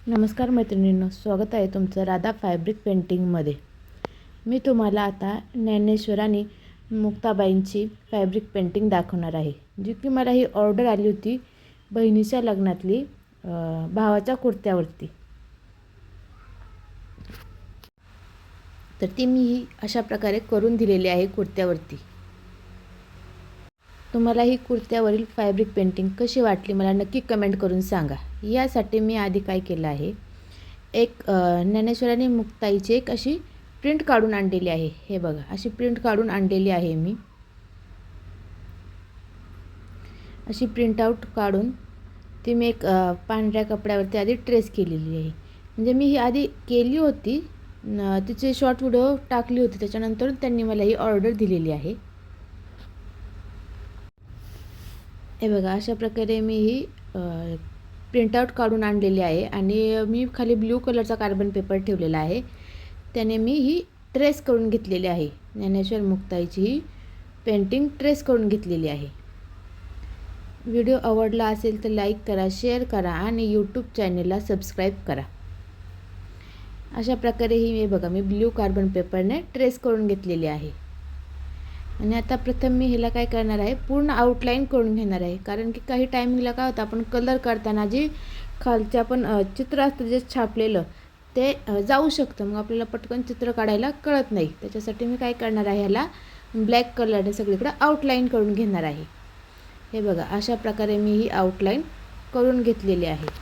नमस्कार मैत्रिणींनो, स्वागत आहे तुमचं राधा फॅब्रिक पेंटिंगमध्ये। मी तुम्हाला आता ज्ञानेश्वर आणि मुक्ताबाईंची फॅब्रिक पेंटिंग दाखवणार आहे, जी की मला ही ऑर्डर आली होती बहिणीच्या लग्नातली भावाच्या कुर्त्यावरती। तर ती मी अशा प्रकारे करून दिलेली आहे कुर्त्यावरती। तुम्हाला ही कुर्त्यावरील फॅब्रिक पेंटिंग कशी वाटली मला नक्की कमेंट करून सांगा। यासाठी मी आधी काय केलं आहे, एक ज्ञानेश्वर आणि मुक्ताईची एक अशी प्रिंट काढून आणलेली आहे। हे बघा, अशी प्रिंट काढून आणलेली आहे मी। अशी प्रिंट आउट काढून ती मी एक पांढऱ्या कपड्यावरती आधी ट्रेस केलेली आहे। म्हणजे मी ही आधी केली होती, तिचे शॉर्ट व्हिडिओ टाकली होती, त्याच्यानंतर त्यांनी मला ही ऑर्डर दिलेली आहे। हे बघा, अशा प्रकारे मी ही प्रिंटआउट काढून आणलेली आहे आणि मी खाली ब्ल्यू कलरचा कार्बन पेपर ठेवलेला आहे, त्याने मी ही ट्रेस करून घेतलेली आहे। ज्ञानेश्वर मुक्ताईची ही पेंटिंग ट्रेस करून घेतलेली आहे। व्हिडिओ आवडला असेल तर लाईक करा, शेअर करा आणि यूट्यूब चॅनलला सबस्क्राईब करा। अशा प्रकारे ही हे बघा, मी ब्ल्यू कार्बन पेपरने ट्रेस करून घेतलेली आहे। आणि आता प्रथम मी ह्याला काय करणार आहे, पूर्ण आउटलाईन करून घेणार आहे। कारण की काही टायमिंगला काय होतं, आपण कलर करताना जी खालचे आपण चित्र असतं जे छापलेलं ते जाऊ शकतं, मग आपल्याला पटकन चित्र काढायला कळत नाही। त्याच्यासाठी मी काय करणार आहे, ह्याला ब्लॅक कलरने सगळीकडे आउटलाईन करून घेणार आहे। हे बघा, अशा प्रकारे मी ही आउटलाईन करून घेतलेली आहे।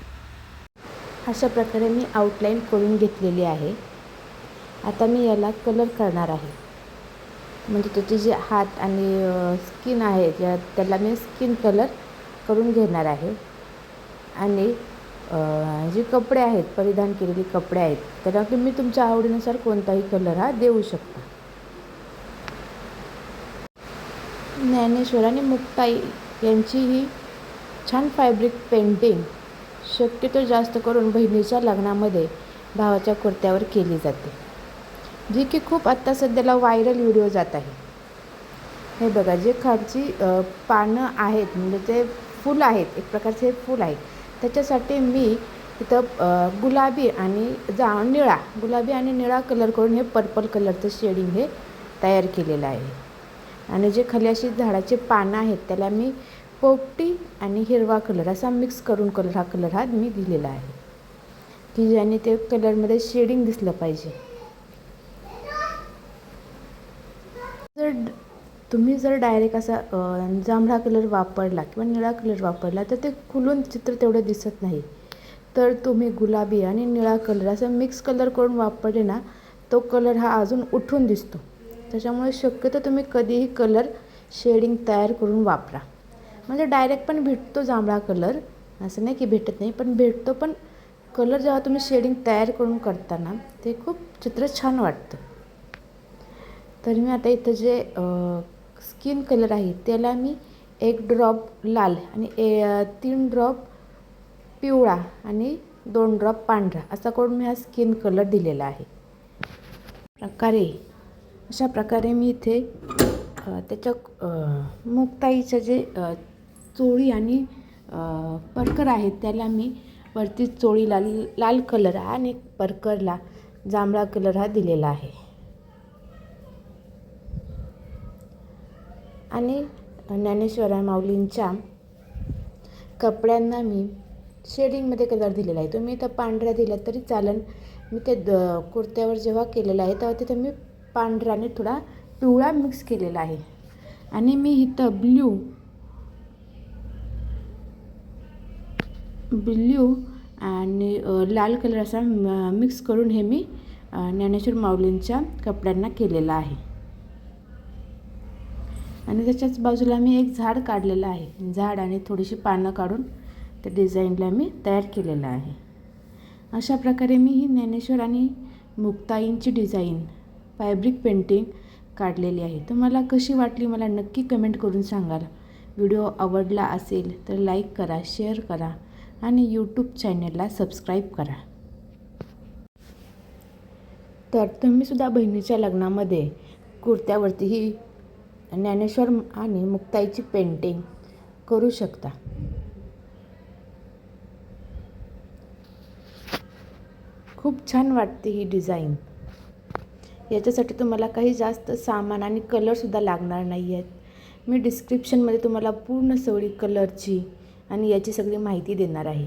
अशा प्रकारे मी आउटलाईन करून घेतलेली आहे। आता मी याला कलर करणार आहे, म्हणजे त्याचे जे हात आणि स्किन आहे त्याला मी स्किन कलर करून घेणार आहे। आणि जे कपडे आहेत, परिधान केलेले कपडे आहेत, त्याला तुम्ही तुमच्या आवडीनुसार कोणताही कलर हा देऊ शकता। ज्ञानेश्वर आणि मुक्ताई यांची ही छान फॅब्रिक पेंटिंग शक्यतो जास्त करून बहिणीच्या लग्नामध्ये भावाच्या कुर्त्यावर केली जाते, जी की खूप आत्ता सध्याला व्हायरल व्हिडिओ जात आहे। हे बघा, जे खालची पानं आहेत म्हणजे ते फूल आहेत, एक प्रकारचे फूल आहे, त्याच्यासाठी मी इथं गुलाबी आणि गुलाबी आणि निळा कलर करून हे पर्पल कलरचं शेडिंग हे तयार केलेलं आहे। आणि जे खाली अशी झाडाचे पानं आहेत त्याला मी पोपटी आणि हिरवा कलर असा मिक्स करून कलर हा मी दिलेला आहे, की ज्याने ते कलरमध्ये शेडिंग दिसलं पाहिजे। तुम्ही जर डायरेक्ट असा जांभळा कलर वापरला किंवा निळा कलर वापरला तर ते खुलून चित्र तेवढं दिसत नाही। तर तुम्ही गुलाबी आणि निळा कलर असं मिक्स कलर करून वापरले ना, तो कलर हा अजून उठून दिसतो। त्याच्यामुळे शक्यतो तुम्ही कधीही कलर शेडिंग तयार करून वापरा। म्हणजे डायरेक्ट पण भेटतो जांभळा कलर, असं नाही की भेटत नाही, पण भेटतो। पण कलर जेव्हा तुम्ही शेडिंग तयार करून करताना ते खूप चित्र छान वाटतं। तर मी आता इथं जे स्किन कलर आहे त्याला मी 1 ड्रॉप लाल आणि 3 ड्रॉप पिवळा आणि 2 ड्रॉप पांढरा असा करून मी हा स्किन कलर दिलेला आहे। अशा प्रकारे मी इथे त्याच्या मुक्ताईचं जे चोळी आणि परकर आहे त्याला मी वरती चोळीला लाल कलर आणि परकरला जांभळा कलर हा दिलेला आहे। आणि ज्ञानेश्वर माऊलींच्या कपड्यांना मी शेडिंगमध्ये कलर दिलेला आहे। तुम्ही इथं पांढरा दिला तरी चालेल। मी ते कुर्त्यावर जेव्हा केलेलं आहे तेव्हा तिथं मी पांढरा आणि थोडा पिवळा मिक्स केलेला आहे। आणि मी इथं ब्ल्यू आणि लाल कलर असा मिक्स करून हे मी ज्ञानेश्वर माऊलींच्या कपड्यांना केलेलं आहे। आणि त्याच्याच बाजूला मी एक झाड काढलेलं आहे, झाड आणि थोडीशी पानं काढून त्या डिझाईनला मी तयार केलेलं आहे। अशा प्रकारे मी ही ज्ञानेश्वर आणि मुक्ताईंची डिझाईन फॅब्रिक पेंटिंग काढलेली आहे। तुम्हाला कशी वाटली मला नक्की कमेंट करून सांगाल। व्हिडिओ आवडला असेल तर लाईक करा, शेअर करा आणि यूट्यूब चॅनलला सबस्क्राईब करा। तर तुम्हीसुद्धा बहिणीच्या लग्नामध्ये कुर्त्यावरती ही ज्ञानेश्वर आणि मुक्ताईची पेंटिंग करू शकता। खूप छान वाटते ही डिझाईन. याच्यासाठी तुम्हाला काही जास्त सामान आणि कलरसुद्धा लागणार नाही आहेत. मी डिस्क्रिप्शनमध्ये तुम्हाला पूर्ण सगळी कलरची आणि याची सगळी माहिती देणार आहे.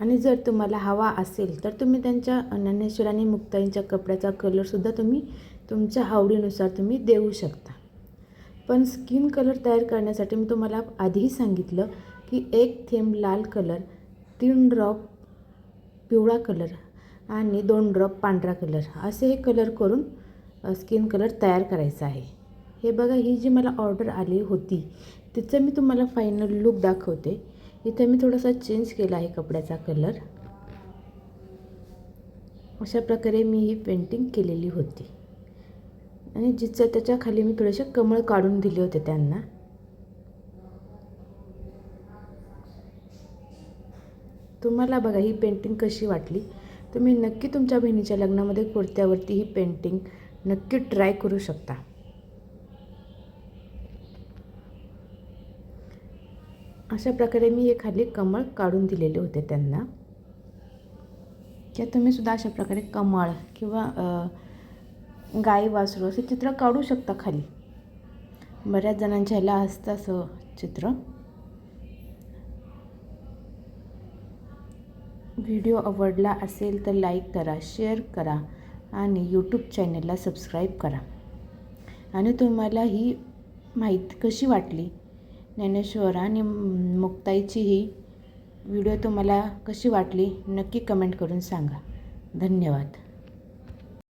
आणि जर तुम्हाला हवा असेल तर तुम्ही त्यांच्या ज्ञानेश्वर आणि मुक्ताईंच्या कपड्याचा कलरसुद्धा तुम्ही तुमच्या आवडीनुसार तुम्ही देऊ शकता. पण स्किन कलर तयार करण्यासाठी मी तुम्हाला आधीही सांगितलं की 1 थेंब लाल कलर, 3 ड्रॉप पिवळा कलर आणि 2 ड्रॉप पांढरा कलर असे हे कलर करून स्किन कलर तयार करायचा आहे. हे बघा, ही जी मला ऑर्डर आली होती तिचं मी तुम्हाला फायनल लुक दाखवते. इथे मी थोडासा चेंज केला आहे कपड्याचा कलर. अशा प्रकारे मी ही पेंटिंग केलेली होती आणि त्याच्या खाली मी थोडेसे कमळ काढून दिले होते त्यांना. तुम्हाला बघा ही पेंटिंग कशी वाटली. तुम्ही नक्की तुमच्या बहिणीच्या लग्नामध्ये कुर्त्यावरती ही पेंटिंग नक्की ट्राय करू शकता. अशा प्रकारे मी हे खाली कमळ काढून दिलेले होते त्यांना. किंवा तुम्हीसुद्धा अशा प्रकारे कमळ किंवा गाई वासरू असे चित्र काढू शकता खाली. बऱ्याच जणांच्या ह्याला असतं असं चित्र. व्हिडिओ आवडला असेल तर लाईक करा, शेअर करा आणि यूट्यूब चॅनलला सबस्क्राईब करा. आणि तुम्हाला ही माहिती कशी वाटली, ज्ञानेश्वर आणि मुक्ताईची ही व्हिडिओ तुम्हाला कशी वाटली नक्की कमेंट करून सांगा. धन्यवाद.